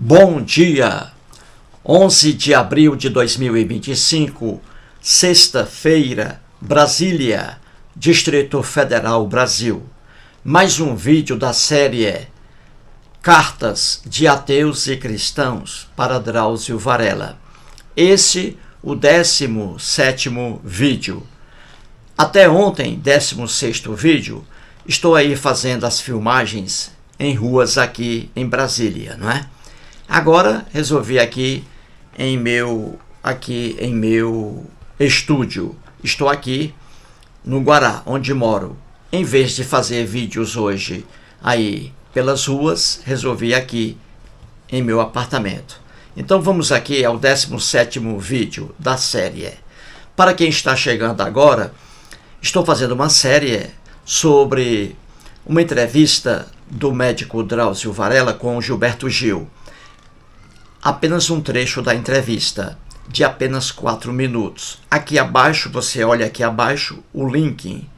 Bom dia! 11 de abril de 2025, sexta-feira, Brasília, Distrito Federal, Brasil. Mais um vídeo da série Cartas de Ateus e Cristãos para Drauzio Varela. Esse, o 17º vídeo. Até ontem, 16º vídeo, estou aí fazendo as filmagens em ruas aqui em Brasília, não é? Agora resolvi aqui em meu estúdio. Estou aqui no Guará, onde moro. Em vez de fazer vídeos hoje aí pelas ruas, resolvi aqui em meu apartamento. Então vamos aqui ao 17º vídeo da série. Para quem está chegando agora, estou fazendo uma série sobre uma entrevista do médico Drauzio Varela com o Gilberto Gil. Apenas um trecho da entrevista, de apenas 4 minutos. Aqui abaixo, você olha aqui abaixo, o link,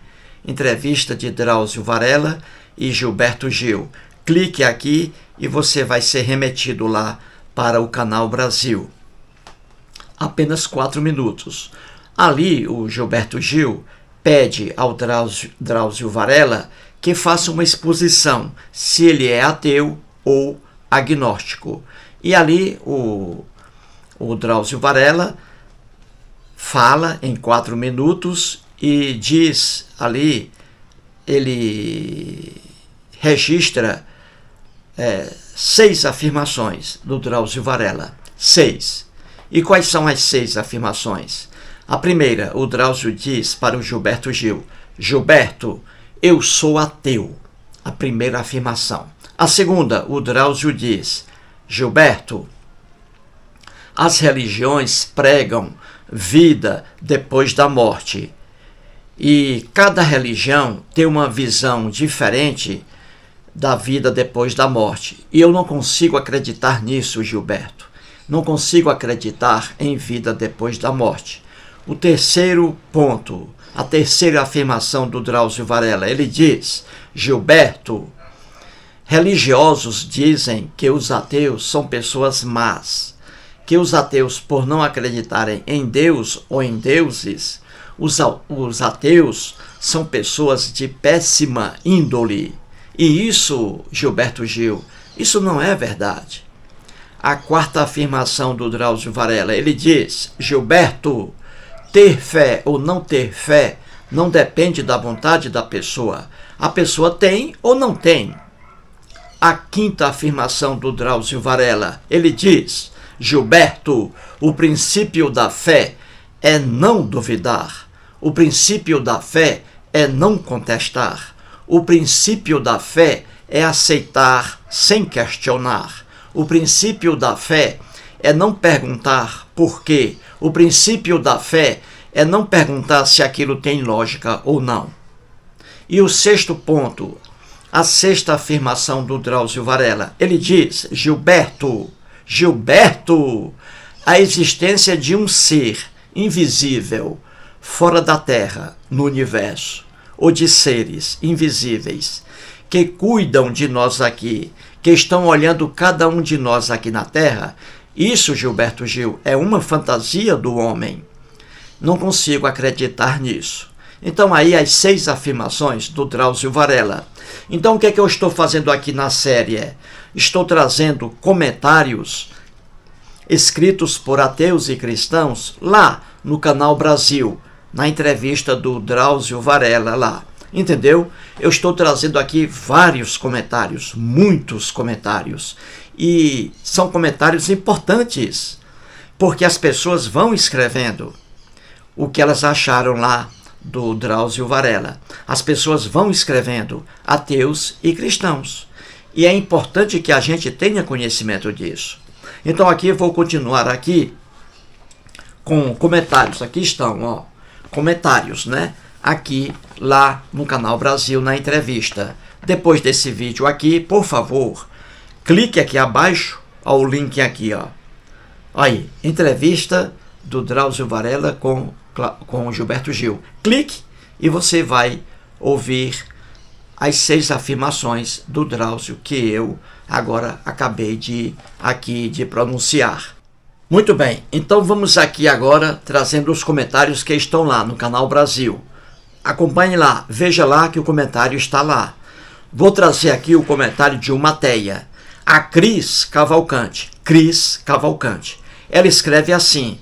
entrevista de Drauzio Varela e Gilberto Gil. Clique aqui e você vai ser remetido lá para o Canal Brasil. Apenas 4 minutos. Ali, o Gilberto Gil pede ao Drauzio Varela que faça uma exposição, se ele é ateu ou agnóstico. E ali o Drauzio Varela fala em 4 minutos e diz ali, ele registra 6 afirmações do Drauzio Varela. 6. E quais são as 6 afirmações? A primeira, o Drauzio diz para o Gilberto Gil: Gilberto, eu sou ateu. A primeira afirmação. A segunda, o Drauzio diz: Gilberto, as religiões pregam vida depois da morte e cada religião tem uma visão diferente da vida depois da morte. E eu não consigo acreditar nisso, Gilberto. Não consigo acreditar em vida depois da morte. O terceiro ponto, a terceira afirmação do Drauzio Varela, ele diz: Gilberto, religiosos dizem que os ateus são pessoas más, que os ateus, por não acreditarem em Deus ou em deuses, os ateus são pessoas de péssima índole. E isso, Gilberto Gil, isso não é verdade. A quarta afirmação do Drauzio Varela, ele diz: Gilberto, ter fé ou não ter fé não depende da vontade da pessoa. A pessoa tem ou não tem. A quinta afirmação do Drauzio Varela, ele diz: Gilberto, o princípio da fé é não duvidar. O princípio da fé é não contestar. O princípio da fé é aceitar sem questionar. O princípio da fé é não perguntar por quê. O princípio da fé é não perguntar se aquilo tem lógica ou não. E o sexto ponto, a sexta afirmação do Drauzio Varela, ele diz: Gilberto, a existência de um ser invisível fora da Terra, no universo, ou de seres invisíveis que cuidam de nós aqui, que estão olhando cada um de nós aqui na Terra, isso, Gilberto Gil, é uma fantasia do homem. Não consigo acreditar nisso. Então aí as 6 afirmações do Drauzio Varela. Então o que é que eu estou fazendo aqui na série? Estou trazendo comentários escritos por ateus e cristãos lá no Canal Brasil, na entrevista do Drauzio Varela lá. Entendeu? Eu estou trazendo aqui vários comentários, muitos comentários. E são comentários importantes, porque as pessoas vão escrevendo o que elas acharam lá do Drauzio Varela. As pessoas vão escrevendo, ateus e cristãos. E é importante que a gente tenha conhecimento disso. Então aqui eu vou continuar aqui com comentários. Aqui estão, ó, comentários, né? Aqui, lá no Canal Brasil, na entrevista. Depois desse vídeo aqui, por favor, clique aqui abaixo, ó, o link aqui, ó. Aí, entrevista do Drauzio Varela com o Gilberto Gil. Clique e você vai ouvir as 6 afirmações do Drauzio que eu agora acabei de pronunciar. Muito bem, então vamos aqui agora trazendo os comentários que estão lá no Canal Brasil. Acompanhe lá, veja lá que o comentário está lá. Vou trazer aqui o comentário de uma ateia, a Cris Cavalcante. Ela escreve assim: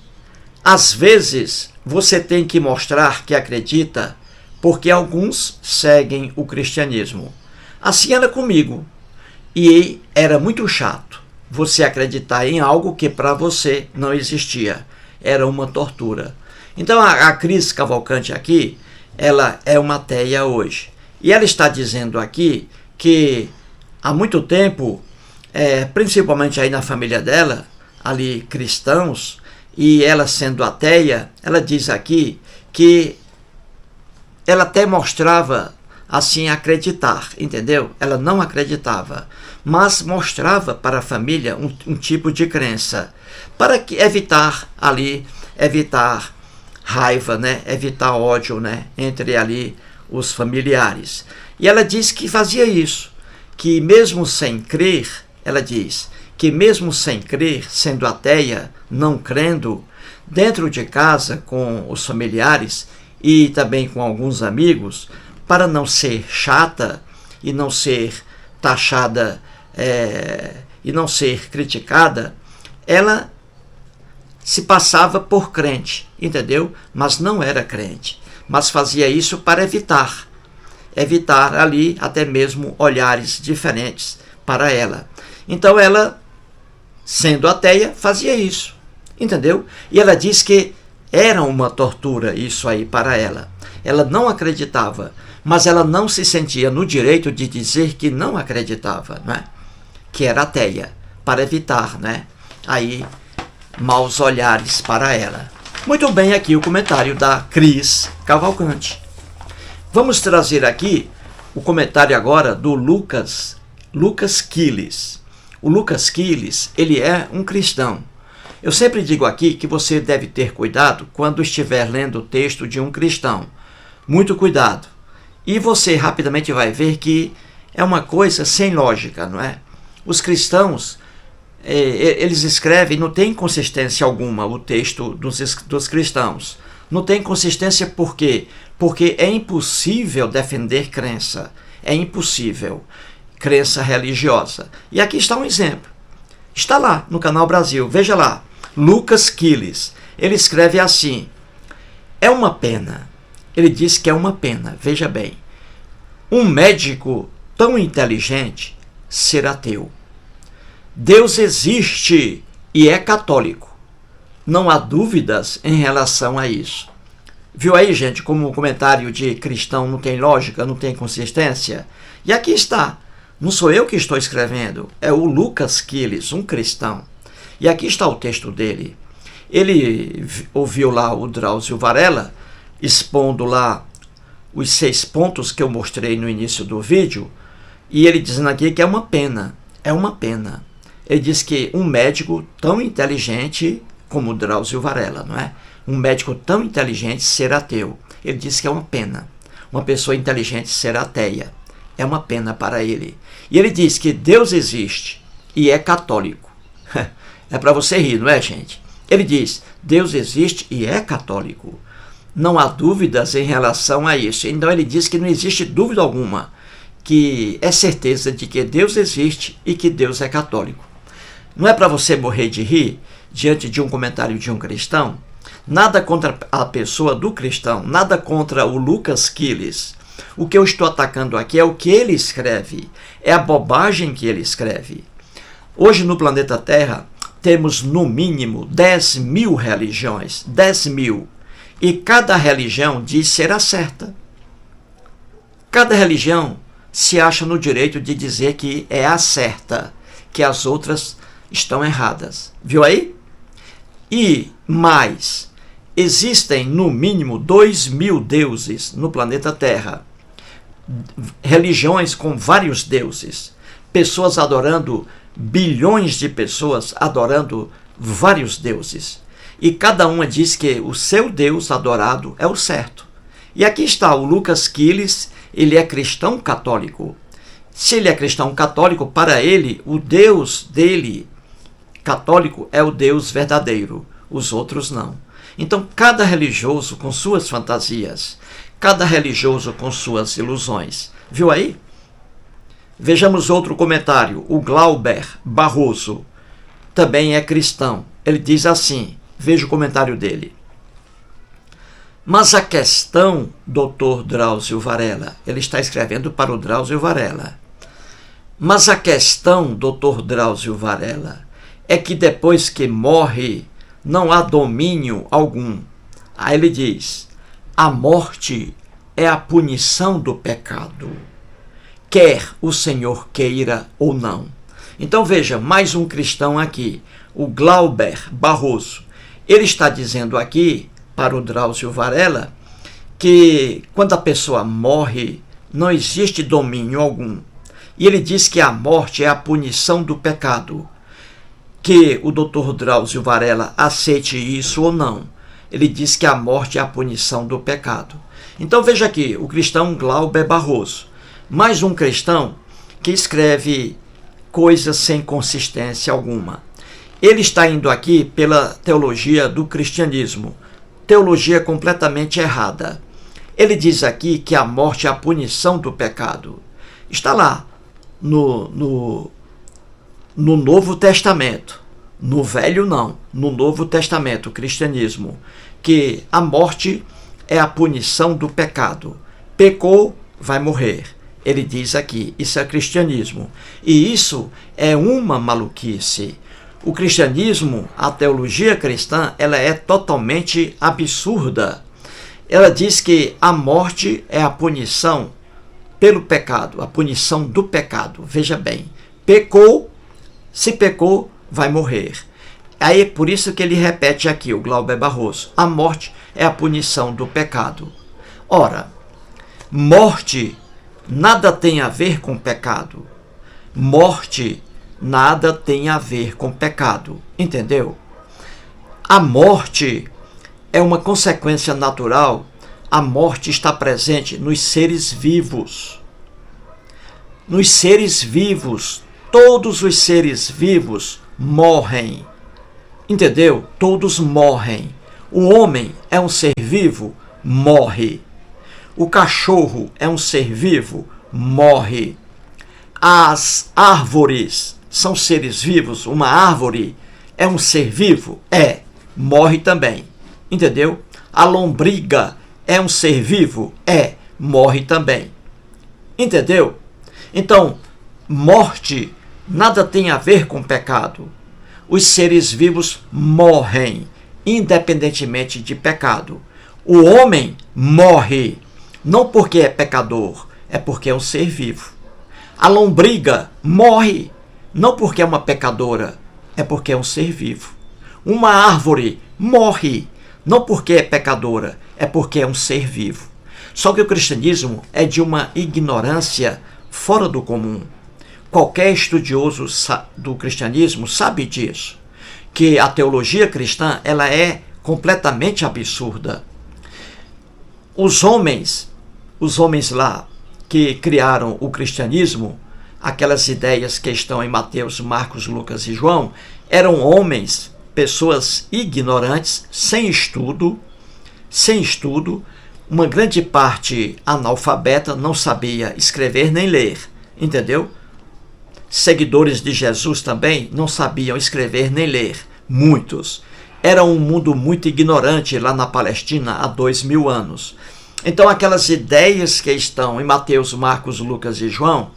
às vezes você tem que mostrar que acredita porque alguns seguem o cristianismo. Assim era comigo. E era muito chato você acreditar em algo que para você não existia. Era uma tortura. Então a Cris Cavalcante aqui, ela é uma ateia hoje. E ela está dizendo aqui que há muito tempo, principalmente aí na família dela, ali cristãos, e ela sendo ateia, ela diz aqui que ela até mostrava assim acreditar, entendeu? Ela não acreditava, mas mostrava para a família um tipo de crença, para que evitar raiva, né? Evitar ódio, né? Entre ali os familiares. E ela diz que fazia isso, que mesmo sem crer, ela diz que mesmo sem crer, sendo ateia, não crendo, dentro de casa com os familiares e também com alguns amigos, para não ser chata e não ser taxada e não ser criticada, ela se passava por crente, entendeu? Mas não era crente, mas fazia isso para evitar ali até mesmo olhares diferentes para ela. Então ela, sendo ateia, fazia isso, entendeu? E ela diz que era uma tortura isso aí para ela. Ela não acreditava, mas ela não se sentia no direito de dizer que não acreditava, né? Que era ateia, para evitar, né? Aí, maus olhares para ela. Muito bem, aqui o comentário da Cris Cavalcante. Vamos trazer aqui o comentário agora do Lucas Quiles. O Lucas Quiles, ele é um cristão. Eu sempre digo aqui que você deve ter cuidado quando estiver lendo o texto de um cristão. Muito cuidado. E você rapidamente vai ver que é uma coisa sem lógica, não é? Os cristãos, eles escrevem, não tem consistência alguma o texto dos cristãos. Não tem consistência por quê? Porque é impossível defender crença. É impossível. Crença religiosa. E aqui está um exemplo. Está lá no Canal Brasil, veja lá. Lucas Quiles, ele escreve assim: é uma pena. Ele diz que é uma pena, veja bem, um médico tão inteligente ser ateu. Deus existe e é católico. Não há dúvidas em relação a isso. Viu aí, gente, como o comentário de cristão não tem lógica, não tem consistência? E aqui está. Não sou eu que estou escrevendo, é o Lucas Quiles, um cristão. E aqui está o texto dele. Ele ouviu lá o Drauzio Varela expondo lá os 6 pontos que eu mostrei no início do vídeo, e ele dizendo aqui que é uma pena. Ele diz que um médico tão inteligente como o Drauzio Varela, não é? Um médico tão inteligente ser ateu. Ele diz que é uma pena. Uma pessoa inteligente ser ateia. É uma pena para ele. E ele diz que Deus existe e é católico. É para você rir, não é, gente? Ele diz, Deus existe e é católico. Não há dúvidas em relação a isso. Então ele diz que não existe dúvida alguma, que é certeza de que Deus existe e que Deus é católico. Não é para você morrer de rir diante de um comentário de um cristão? Nada contra a pessoa do cristão, nada contra o Lucas Quiles. O que eu estou atacando aqui é o que ele escreve, é a bobagem que ele escreve. Hoje no planeta Terra temos no mínimo 10.000 religiões, 10.000. E cada religião diz ser a certa. Cada religião se acha no direito de dizer que é a certa, que as outras estão erradas. Viu aí? E mais, existem no mínimo 2.000 deuses no planeta Terra. Religiões com vários deuses. Pessoas adorando, bilhões de pessoas adorando vários deuses. E cada uma diz que o seu Deus adorado é o certo. E aqui está o Lucas Quiles, ele é cristão católico. Se ele é cristão católico, para ele, o Deus dele, católico, é o Deus verdadeiro, os outros não. Então, cada religioso com suas fantasias, cada religioso com suas ilusões. Viu aí? Vejamos outro comentário. O Glauber Barroso também é cristão. Ele diz assim, veja o comentário dele. Mas a questão, Dr. Drauzio Varela, ele está escrevendo para o Drauzio Varela. Mas a questão, Dr. Drauzio Varela, é que depois que morre, não há domínio algum. Aí ele diz, a morte é a punição do pecado, quer o Senhor queira ou não. Então veja, mais um cristão aqui, o Glauber Barroso. Ele está dizendo aqui, para o Drauzio Varela, que quando a pessoa morre, não existe domínio algum. E ele diz que a morte é a punição do pecado. Que o Dr. Drauzio Varela aceite isso ou não. Ele diz que a morte é a punição do pecado. Então veja aqui, o cristão Glauber Barroso. Mais um cristão que escreve coisas sem consistência alguma. Ele está indo aqui pela teologia do cristianismo. Teologia completamente errada. Ele diz aqui que a morte é a punição do pecado. Está lá no Novo Testamento. No Velho não, no Novo Testamento, o cristianismo, que a morte é a punição do pecado. Pecou, vai morrer. Ele diz aqui, isso é cristianismo. E isso é uma maluquice. O cristianismo, a teologia cristã, ela é totalmente absurda. Ela diz que a morte é a punição pelo pecado, a punição do pecado. Veja bem, pecou, se pecou, vai morrer. Aí por isso que ele repete aqui, o Glauber Barroso, a morte é a punição do pecado. Ora, morte nada tem a ver com pecado. Morte nada tem a ver com pecado. Entendeu? A morte é uma consequência natural. A morte está presente nos seres vivos. Nos seres vivos, todos os seres vivos morrem. Entendeu? Todos morrem. O homem é um ser vivo, morre. O cachorro é um ser vivo, morre. As árvores são seres vivos. Uma árvore é um ser vivo? É, morre também. Entendeu? A lombriga é um ser vivo? É, morre também. Entendeu? Então, morte nada tem a ver com pecado. Os seres vivos morrem, independentemente de pecado. O homem morre, não porque é pecador, é porque é um ser vivo. A lombriga morre, não porque é uma pecadora, é porque é um ser vivo. Uma árvore morre, não porque é pecadora, é porque é um ser vivo. Só que o cristianismo é de uma ignorância fora do comum. Qualquer estudioso do cristianismo sabe disso, que a teologia cristã ela é completamente absurda. Os homens lá que criaram o cristianismo, aquelas ideias que estão em Mateus, Marcos, Lucas e João, eram homens, pessoas ignorantes, sem estudo, uma grande parte analfabeta, não sabia escrever nem ler, entendeu? Seguidores de Jesus também não sabiam escrever nem ler, muitos. Era um mundo muito ignorante lá na Palestina há 2000 anos. Então aquelas ideias que estão em Mateus, Marcos, Lucas e João,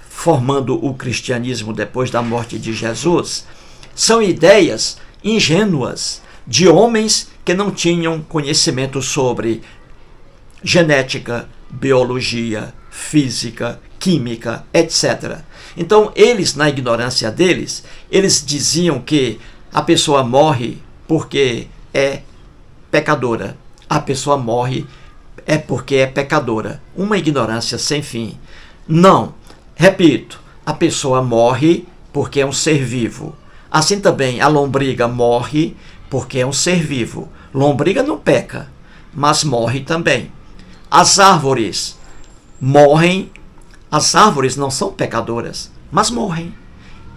formando o cristianismo depois da morte de Jesus, são ideias ingênuas de homens que não tinham conhecimento sobre genética, biologia, física, química, etc. Então, eles, na ignorância deles, eles diziam que a pessoa morre porque é pecadora. A pessoa morre é porque é pecadora. Uma ignorância sem fim. Não, repito, a pessoa morre porque é um ser vivo. Assim também a lombriga morre porque é um ser vivo. Lombriga não peca, mas morre também. As árvores morrem. As árvores não são pecadoras, mas morrem.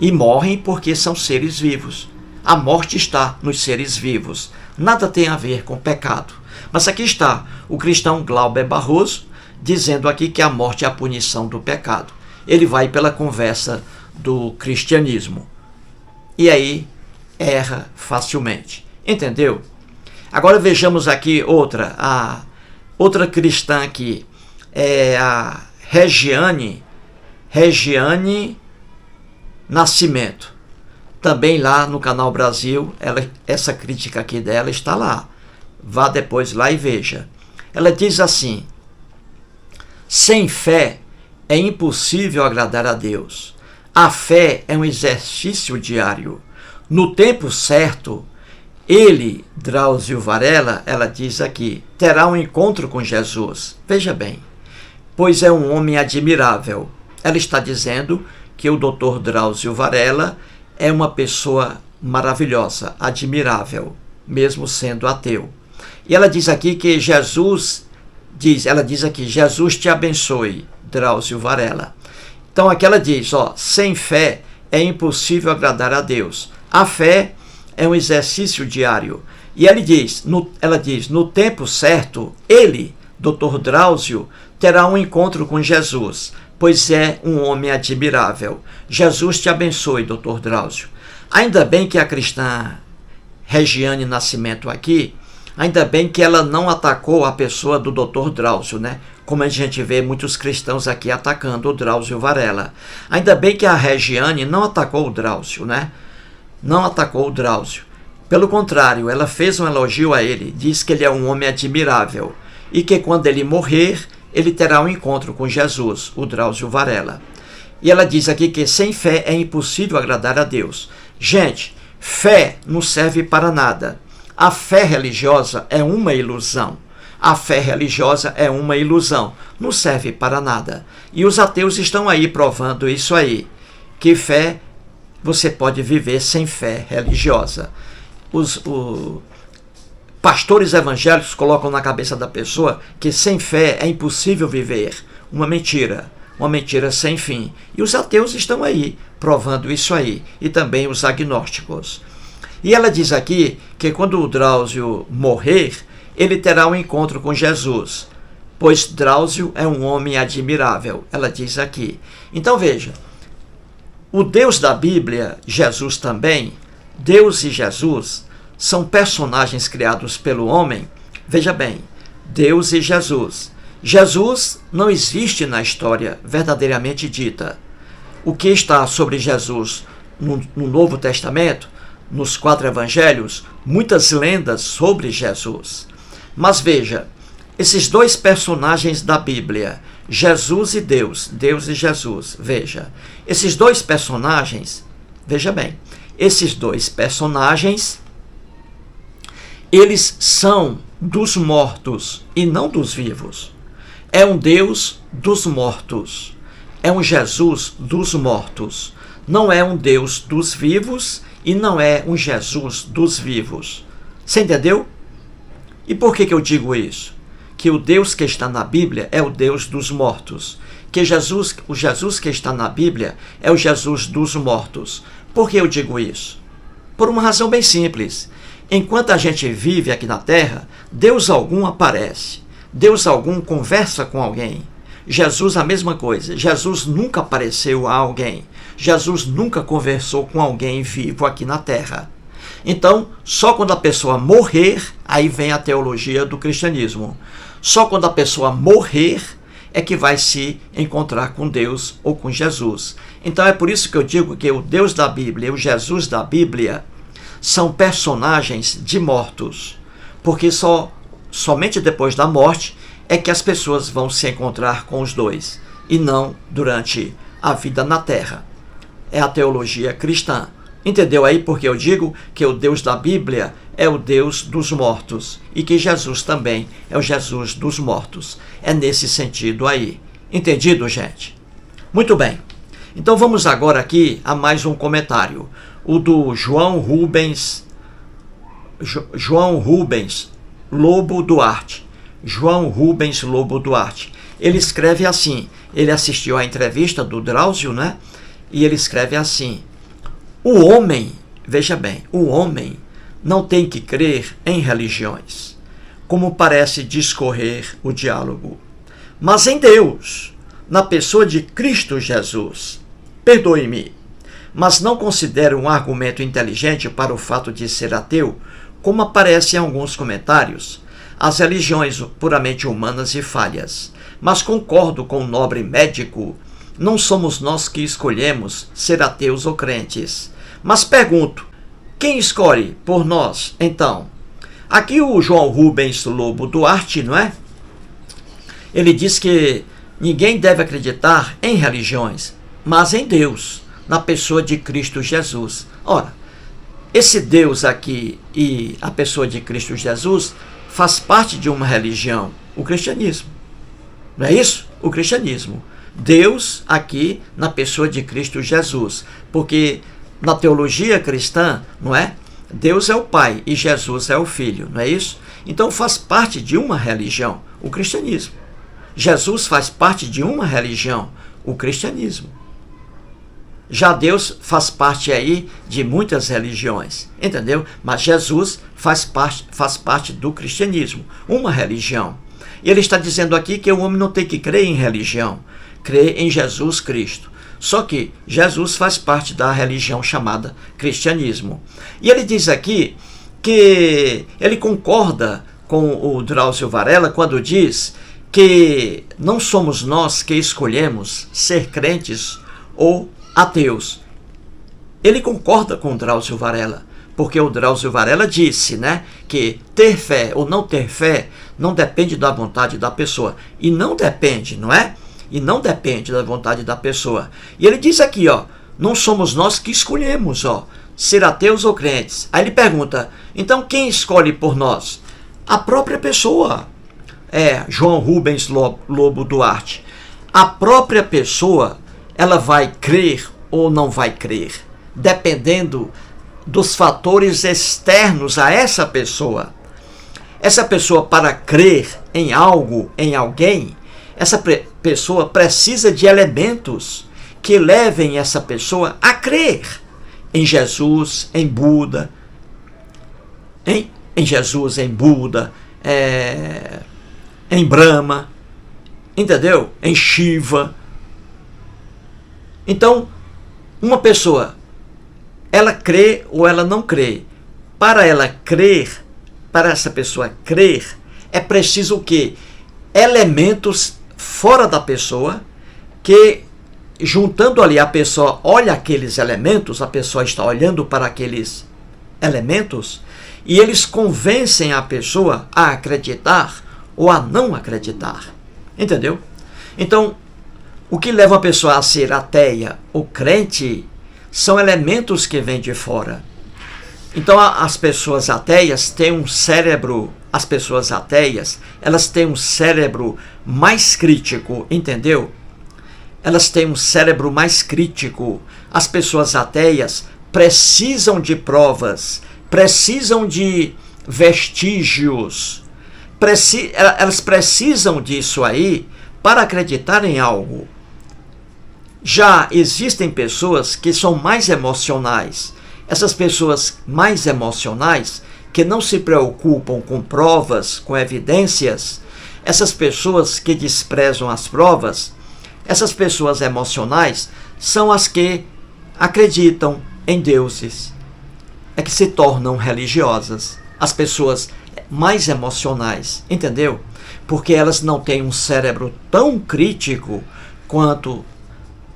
E morrem porque são seres vivos. A morte está nos seres vivos. Nada tem a ver com pecado. Mas aqui está o cristão Glauber Barroso dizendo aqui que a morte é a punição do pecado. Ele vai pela conversa do cristianismo. E aí erra facilmente. Entendeu? Agora vejamos aqui outra cristã aqui. É a Regiane Nascimento. Também lá no Canal Brasil, essa crítica aqui dela está lá. Vá depois lá e veja. Ela diz assim: sem fé é impossível agradar a Deus. A fé é um exercício diário. No tempo certo, ele, Drauzio Varela, ela diz aqui, terá um encontro com Jesus. Veja bem, pois é um homem admirável. Ela está dizendo que o Dr. Drauzio Varela é uma pessoa maravilhosa, admirável, mesmo sendo ateu. E ela diz aqui que Jesus te abençoe, Drauzio Varela. Então aqui ela diz, sem fé é impossível agradar a Deus. A fé é um exercício diário. E ela diz, no tempo certo, ele, Dr. Drauzio, terá um encontro com Jesus, pois é um homem admirável. Jesus te abençoe, Dr. Drauzio. Ainda bem que a cristã Regiane Nascimento aqui, ainda bem que ela não atacou a pessoa do Dr. Drauzio, né? Como a gente vê muitos cristãos aqui atacando o Drauzio Varela. Ainda bem que a Regiane não atacou o Drauzio, né? Não atacou o Drauzio. Pelo contrário, ela fez um elogio a ele, diz que ele é um homem admirável e que quando ele morrer, ele terá um encontro com Jesus, o Drauzio Varela. E ela diz aqui que sem fé é impossível agradar a Deus. Gente, fé não serve para nada. A fé religiosa é uma ilusão. A fé religiosa é uma ilusão. Não serve para nada. E os ateus estão aí provando isso aí. Que fé, você pode viver sem fé religiosa. Os pastores evangélicos colocam na cabeça da pessoa que sem fé é impossível viver. Uma mentira sem fim. E os ateus estão aí provando isso aí. E também os agnósticos. E ela diz aqui que quando o Drauzio morrer, ele terá um encontro com Jesus, pois Drauzio é um homem admirável, ela diz aqui. Então veja, o Deus da Bíblia, Jesus também, Deus e Jesus são personagens criados pelo homem. Veja bem, Deus e Jesus. Jesus não existe na história verdadeiramente dita. O que está sobre Jesus no Novo Testamento, nos 4 evangelhos, muitas lendas sobre Jesus. Mas veja, esses dois personagens da Bíblia, Jesus e Deus, Deus e Jesus, veja, esses dois personagens, veja bem, esses dois personagens, eles são dos mortos e não dos vivos. É um Deus dos mortos, é um Jesus dos mortos, não é um Deus dos vivos e não é um Jesus dos vivos. Você entendeu? E por que eu digo isso? Que o Deus que está na Bíblia é o Deus dos mortos. Que o Jesus que está na Bíblia é o Jesus dos mortos. Por que eu digo isso? Por uma razão bem simples. Enquanto a gente vive aqui na Terra, Deus algum aparece. Deus algum conversa com alguém. Jesus a mesma coisa. Jesus nunca apareceu a alguém. Jesus nunca conversou com alguém vivo aqui na Terra. Então, só quando a pessoa morrer, aí vem a teologia do cristianismo. Só quando a pessoa morrer é que vai se encontrar com Deus ou com Jesus. Então é por isso que eu digo que o Deus da Bíblia e o Jesus da Bíblia são personagens de mortos. Porque somente depois da morte é que as pessoas vão se encontrar com os dois. E não durante a vida na Terra. É a teologia cristã. Entendeu aí porque eu digo que o Deus da Bíblia é o Deus dos mortos e que Jesus também é o Jesus dos mortos. É nesse sentido aí. Entendido, gente? Muito bem. Então vamos agora aqui a mais um comentário. O do João Rubens Lobo Duarte. João Rubens Lobo Duarte. ele escreve assim, ele assistiu à entrevista do Drauzio, né? E ele escreve assim: o homem, veja bem, o homem não tem que crer em religiões, como parece discorrer o diálogo, mas em Deus, na pessoa de Cristo Jesus. Perdoe-me, mas não considero um argumento inteligente para o fato de ser ateu, como aparece em alguns comentários, as religiões puramente humanas e falhas. Mas concordo com o nobre médico, não somos nós que escolhemos ser ateus ou crentes. Mas pergunto, quem escolhe por nós, então? Aqui o João Rubens Lobo Duarte, não é? Ele diz que ninguém deve acreditar em religiões, mas em Deus, na pessoa de Cristo Jesus. Ora, esse Deus aqui e a pessoa de Cristo Jesus faz parte de uma religião, o cristianismo. Não é isso? O cristianismo. Deus aqui na pessoa de Cristo Jesus. Porque na teologia cristã, não é? Deus é o Pai e Jesus é o Filho, não é isso? Então faz parte de uma religião, o cristianismo. Jesus faz parte de uma religião, o cristianismo. Já Deus faz parte aí de muitas religiões, entendeu? Mas Jesus faz parte do cristianismo, uma religião. E ele está dizendo aqui que o homem não tem que crer em religião, crer em Jesus Cristo. Só que Jesus faz parte da religião chamada cristianismo. E ele diz aqui que ele concorda com o Drauzio Varela quando diz que não somos nós que escolhemos ser crentes ou ateus. Ele concorda com o Drauzio Varela, porque o Drauzio Varela disse, né, que ter fé ou não ter fé não depende da vontade da pessoa. E não depende, não é? E não depende da vontade da pessoa. E ele diz aqui, ó, não somos nós que escolhemos, ó, ser ateus ou crentes. Aí ele pergunta, então quem escolhe por nós? A própria pessoa. João Rubens Lobo Duarte. A própria pessoa, ela vai crer ou não vai crer, dependendo dos fatores externos a essa pessoa. Essa pessoa, para crer em algo, em alguém, essa pessoa precisa de elementos que levem essa pessoa a crer em Jesus, em Buda, em Jesus, em Buda, em Brahma, entendeu? Em Shiva. Então, uma pessoa, ela crê ou ela não crê. Para ela crer, para essa pessoa crer, é preciso o quê? Elementos fora da pessoa, que juntando ali a pessoa olha aqueles elementos, a pessoa está olhando para aqueles elementos, e eles convencem a pessoa a acreditar ou a não acreditar. Entendeu? Então, o que leva a pessoa a ser ateia ou crente são elementos que vêm de fora. Então, as pessoas ateias têm um cérebro, elas têm um cérebro mais crítico, entendeu? Elas têm um cérebro mais crítico. As pessoas ateias precisam de provas, precisam de vestígios, elas precisam disso aí para acreditar em algo. Já existem pessoas que são mais emocionais. Essas pessoas mais emocionais, que não se preocupam com provas, com evidências, essas pessoas que desprezam as provas, essas pessoas emocionais são as que acreditam em deuses, é que se tornam religiosas. As pessoas mais emocionais, entendeu? Porque elas não têm um cérebro tão crítico quanto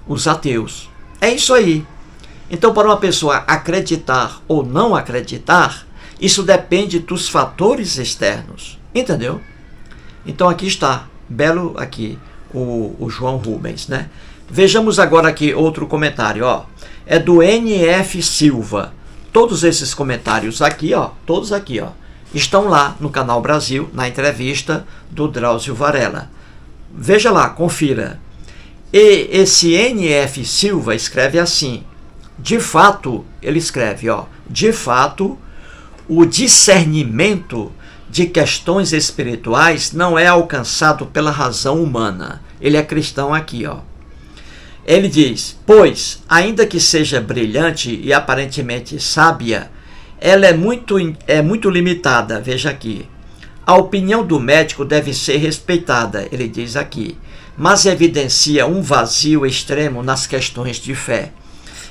os ateus. É isso aí. Então, para uma pessoa acreditar ou não acreditar, isso depende dos fatores externos, entendeu? Então aqui está, belo aqui, o João Rubens, né? Vejamos agora aqui outro comentário, ó. É do NF Silva. Todos esses comentários aqui, ó, todos aqui, ó, estão lá no Canal Brasil, na entrevista do Drauzio Varela. Veja lá, confira. E esse NF Silva escreve assim: de fato, ele escreve, ó, de fato, o discernimento de questões espirituais não é alcançado pela razão humana. Ele é cristão aqui, ó. Ele diz: pois, ainda que seja brilhante e aparentemente sábia, ela é muito limitada. Veja aqui. A opinião do médico deve ser respeitada, ele diz aqui, mas evidencia um vazio extremo nas questões de fé.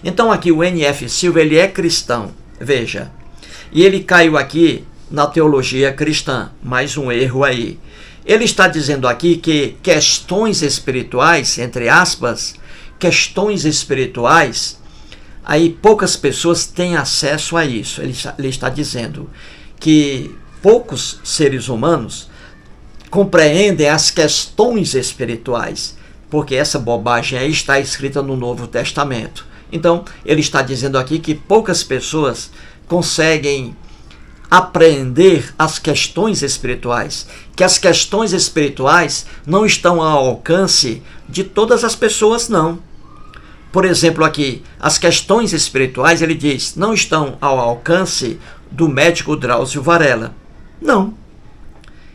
Então aqui o N.F. Silva, ele é cristão, veja. E ele caiu aqui na teologia cristã, mais um erro aí. Ele está dizendo aqui que questões espirituais, entre aspas, questões espirituais, aí poucas pessoas têm acesso a isso. Ele está dizendo que poucos seres humanos compreendem as questões espirituais, porque essa bobagem aí está escrita no Novo Testamento. Então, ele está dizendo aqui que poucas pessoas conseguem apreender as questões espirituais, que as questões espirituais não estão ao alcance de todas as pessoas, não. Por exemplo, aqui, as questões espirituais, ele diz, não estão ao alcance do médico Drauzio Varela. Não.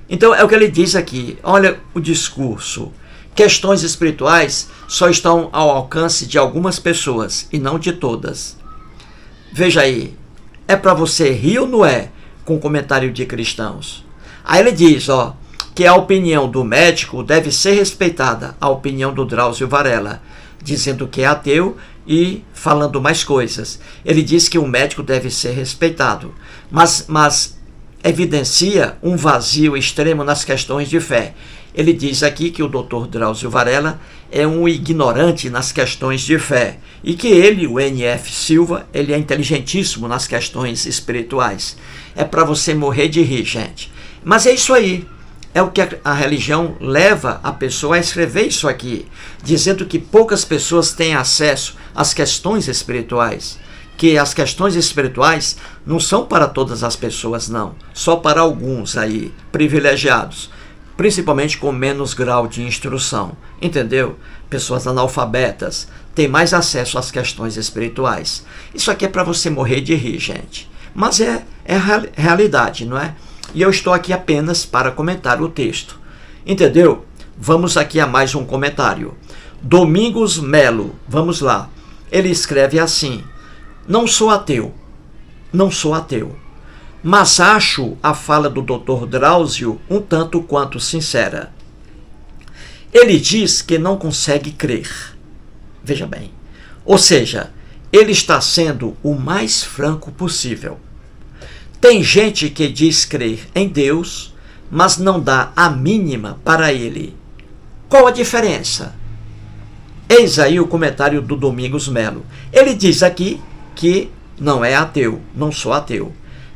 Então, é o que ele diz aqui. Olha o discurso. Questões espirituais só estão ao alcance de algumas pessoas e não de todas. Veja aí. É para você rir ou não é? Com comentário de cristãos. Aí ele diz, ó, que a opinião do médico deve ser respeitada, a opinião do Drauzio Varela, dizendo que é ateu e falando mais coisas. Ele diz que o médico deve ser respeitado, mas evidencia um vazio extremo nas questões de fé. Ele diz aqui que o Dr. Drauzio Varela é um ignorante nas questões de fé e que ele, o N.F. Silva, ele é inteligentíssimo nas questões espirituais. É para você morrer de rir, gente. Mas é isso aí. É o que a religião leva a pessoa a escrever isso aqui, dizendo que poucas pessoas têm acesso às questões espirituais, que as questões espirituais não são para todas as pessoas, não, só para alguns aí, privilegiados, principalmente com menos grau de instrução, entendeu? Pessoas analfabetas têm mais acesso às questões espirituais. Isso aqui é para você morrer de rir, gente. Mas é realidade, não é? E eu estou aqui apenas para comentar o texto. Entendeu? Vamos aqui a mais um comentário. Domingos Melo, vamos lá. Ele escreve assim: não sou ateu, mas acho a fala do Dr. Drauzio um tanto quanto sincera. Ele diz que não consegue crer. Veja bem. Ou seja, ele está sendo o mais franco possível. Tem gente que diz crer em Deus, mas não dá a mínima para ele. Qual a diferença? Eis aí o comentário do Domingos Melo. Ele diz aqui que não é ateu, não sou ateu.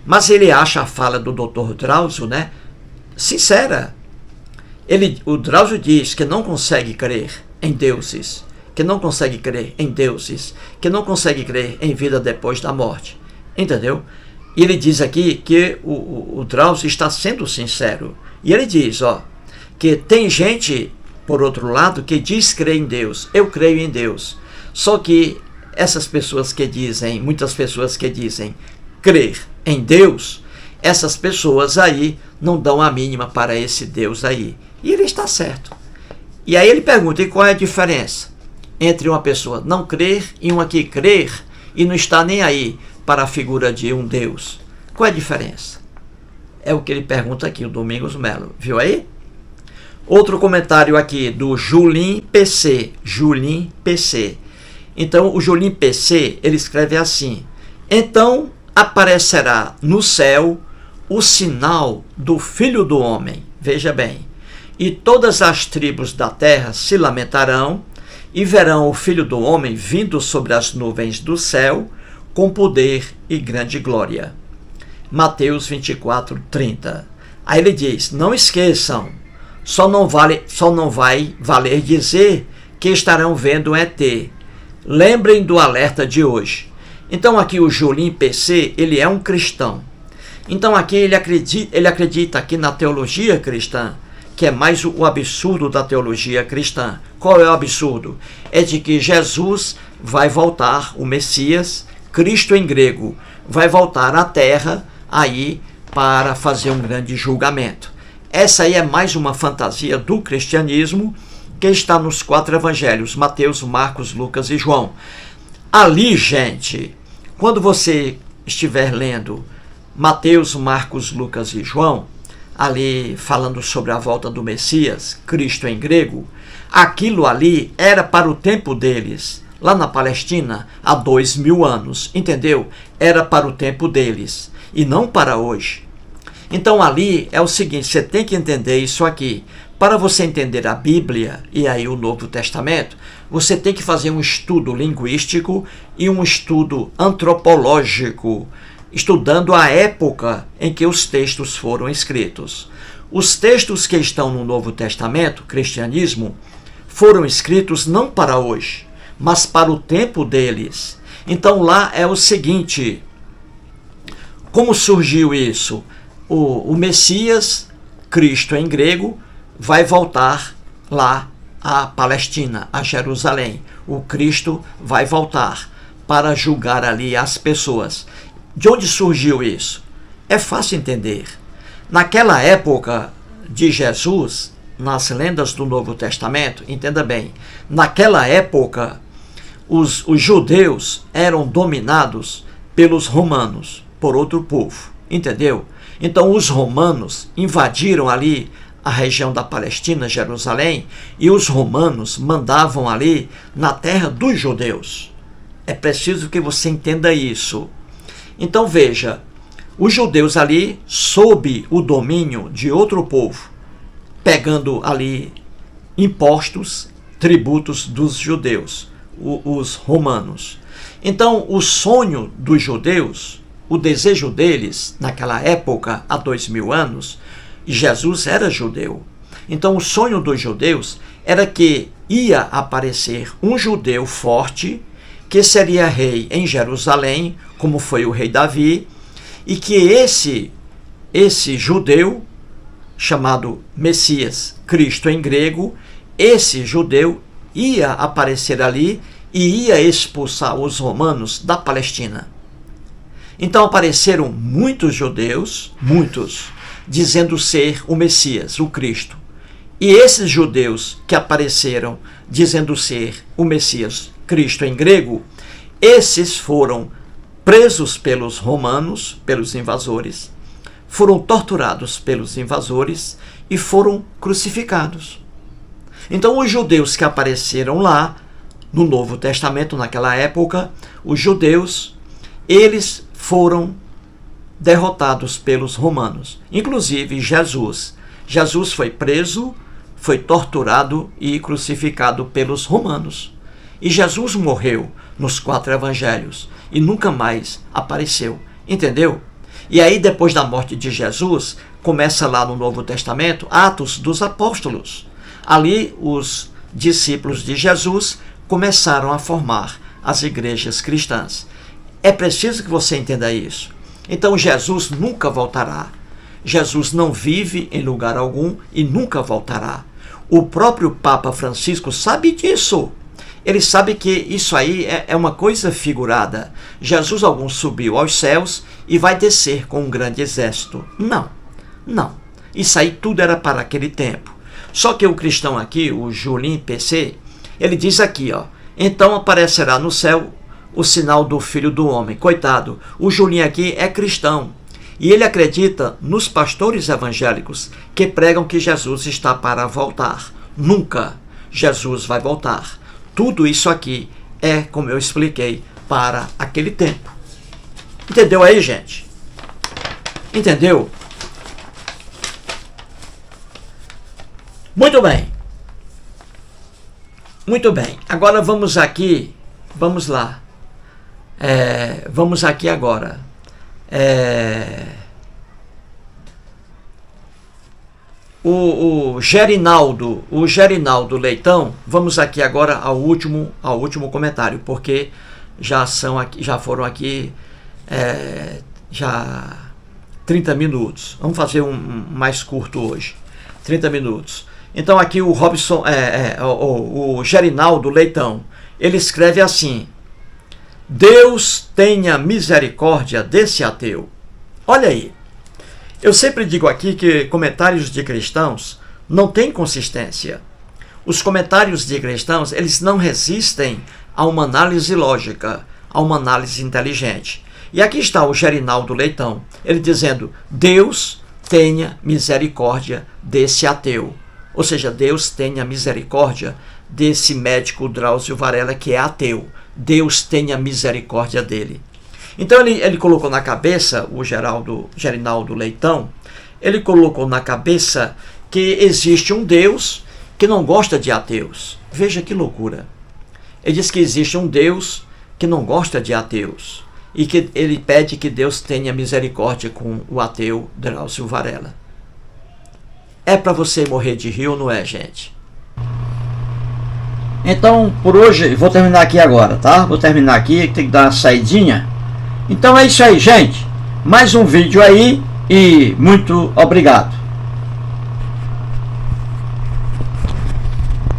Mas ele acha a fala do Dr. Drauzio, né, sincera. O Drauzio diz que não consegue crer em deuses, que não consegue crer em deuses, que não consegue crer em vida depois da morte. Entendeu? E ele diz aqui que o Drauzio está sendo sincero. E ele diz, ó, que tem gente, por outro lado, que diz crer em Deus. Eu creio em Deus. Só que essas pessoas que dizem, muitas pessoas que dizem crer em Deus, essas pessoas aí não dão a mínima para esse Deus aí. E ele está certo. E aí ele pergunta, e qual é a diferença entre uma pessoa não crer e uma que crer e não está nem aí para a figura de um Deus? Qual é a diferença? É o que ele pergunta aqui, o Domingos Melo. Viu aí? Outro comentário aqui do Julim PC. Julim PC. Então, o Julim PC, ele escreve assim: então aparecerá no céu o sinal do Filho do Homem. Veja bem. E todas as tribos da terra se lamentarão e verão o Filho do Homem vindo sobre as nuvens do céu com poder e grande glória. Mateus 24, 30. Aí ele diz, não esqueçam, só não vai valer dizer que estarão vendo um ET. Lembrem do alerta de hoje. Então aqui o Julim PC, ele é um cristão. Então aqui ele acredita aqui na teologia cristã, que é mais o absurdo da teologia cristã. Qual é o absurdo? É de que Jesus vai voltar, o Messias, Cristo em grego, vai voltar à terra aí para fazer um grande julgamento. Essa aí é mais uma fantasia do cristianismo que está nos 4 evangelhos, Mateus, Marcos, Lucas e João. Ali, gente, quando você estiver lendo Mateus, Marcos, Lucas e João, ali falando sobre a volta do Messias, Cristo em grego, aquilo ali era para o tempo deles, lá na Palestina, há 2000 anos, entendeu? Era para o tempo deles e não para hoje. Então ali é o seguinte, você tem que entender isso aqui. Para você entender a Bíblia e aí o Novo Testamento, você tem que fazer um estudo linguístico e um estudo antropológico, estudando a época em que os textos foram escritos. Os textos que estão no Novo Testamento, cristianismo, foram escritos não para hoje, mas para o tempo deles. Então lá é o seguinte, como surgiu isso? O Messias, Cristo em grego, vai voltar lá à Palestina, a Jerusalém. O Cristo vai voltar para julgar ali as pessoas. De onde surgiu isso? É fácil entender. Naquela época de Jesus, nas lendas do Novo Testamento, entenda bem, naquela época os judeus eram dominados pelos romanos, por outro povo, entendeu? Então os romanos invadiram ali a região da Palestina, Jerusalém, e os romanos mandavam ali na terra dos judeus. É preciso que você entenda isso. Então veja, os judeus ali, sob o domínio de outro povo, pegando ali impostos, tributos dos judeus, os romanos. Então o sonho dos judeus, o desejo deles, naquela época, há 2000 anos, e Jesus era judeu. Então o sonho dos judeus era que ia aparecer um judeu forte, que seria rei em Jerusalém, como foi o rei Davi, e que esse judeu, chamado Messias, Cristo em grego, esse judeu ia aparecer ali e ia expulsar os romanos da Palestina. Então apareceram muitos judeus, dizendo ser o Messias, o Cristo. E esses judeus que apareceram dizendo ser o Messias, Cristo em grego, esses foram presos pelos romanos, pelos invasores, foram torturados pelos invasores e foram crucificados. Então os judeus que apareceram lá, no Novo Testamento, naquela época, os judeus, eles foram derrotados pelos romanos. Inclusive Jesus. Jesus foi preso, foi torturado e crucificado pelos romanos. E Jesus morreu nos 4 evangelhos e nunca mais apareceu. Entendeu? E aí, depois da morte de Jesus, começa lá no Novo Testamento, Atos dos Apóstolos. Ali, os discípulos de Jesus começaram a formar as igrejas cristãs. É preciso que você entenda isso. Então, Jesus nunca voltará. Jesus não vive em lugar algum e nunca voltará. O próprio Papa Francisco sabe disso. Ele sabe que isso aí é uma coisa figurada. Jesus algum subiu aos céus e vai descer com um grande exército. Não. Isso aí tudo era para aquele tempo. Só que o cristão aqui, o Julinho PC, ele diz aqui, ó, então aparecerá no céu o sinal do Filho do Homem. Coitado, o Julinho aqui é cristão. E ele acredita nos pastores evangélicos que pregam que Jesus está para voltar. Nunca Jesus vai voltar. Tudo isso aqui é, como eu expliquei, para aquele tempo. Entendeu aí, gente? Entendeu? Muito bem. Muito bem. Agora vamos aqui. Vamos lá. Vamos aqui agora. O Gerinaldo Leitão, vamos aqui agora ao último comentário, porque já foram aqui já 30 minutos. Vamos fazer um mais curto hoje, 30 minutos. Então aqui o Robson, o Gerinaldo Leitão, ele escreve assim: Deus tenha misericórdia desse ateu. Olha aí. Eu sempre digo aqui que comentários de cristãos não têm consistência. Os comentários de cristãos, eles não resistem a uma análise lógica, a uma análise inteligente. E aqui está o Gerinaldo Leitão, ele dizendo: Deus tenha misericórdia desse ateu. Ou seja, Deus tenha misericórdia desse médico Drauzio Varela que é ateu. Deus tenha misericórdia dele. Então ele colocou na cabeça, o Gerinaldo Leitão, ele colocou na cabeça que existe um Deus que não gosta de ateus. Veja que loucura. Ele diz que existe um Deus que não gosta de ateus e que ele pede que Deus tenha misericórdia com o ateu Drauzio Varela. É para você morrer de rir ou não é, gente? Então, por hoje, vou terminar aqui agora, tá? Vou terminar aqui, tem que dar uma saidinha. Então é isso aí, gente. Mais um vídeo aí e muito obrigado.